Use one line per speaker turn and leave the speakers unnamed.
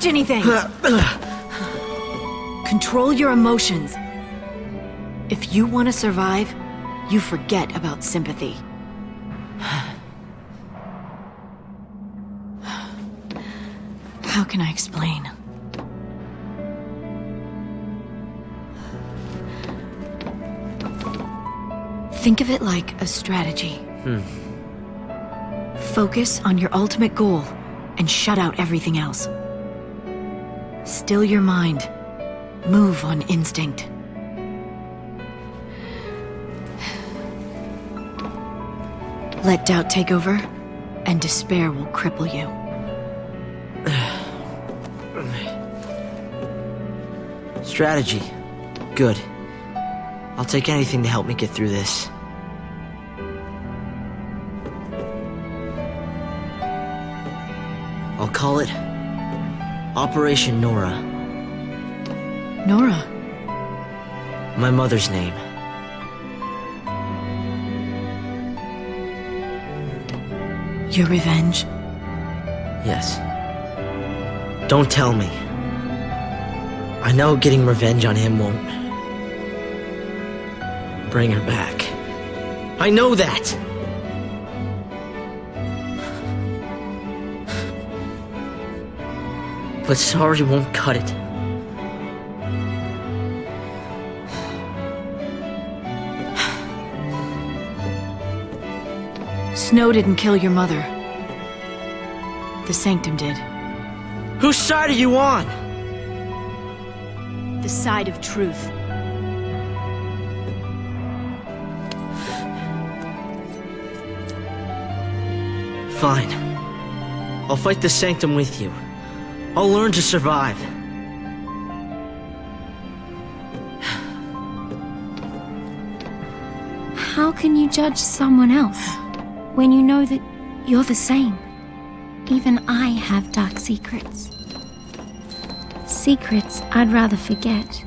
anything. Control your emotions. If you want to survive, you forget about sympathy. How can I explain? Think of it like a strategy. Focus on your ultimate goal and shut out everything else. Still your mind. Move on instinct. Let doubt take over, and despair will cripple you.
Strategy. Good. I'll take anything to help me get through this. I'll call it Operation Nora.
Nora?
My mother's name.
Your revenge?
Yes. Don't tell me. I know getting revenge on him won't bring her back. I know that! But sorry won't cut it.
Snow didn't kill your mother. The Sanctum did.
Whose side are you on?
The side of truth.
Fine. I'll fight the Sanctum with you. I'll learn to survive.
How can you judge someone else when you know that you're the same? Even I have dark secrets. Secrets I'd rather forget.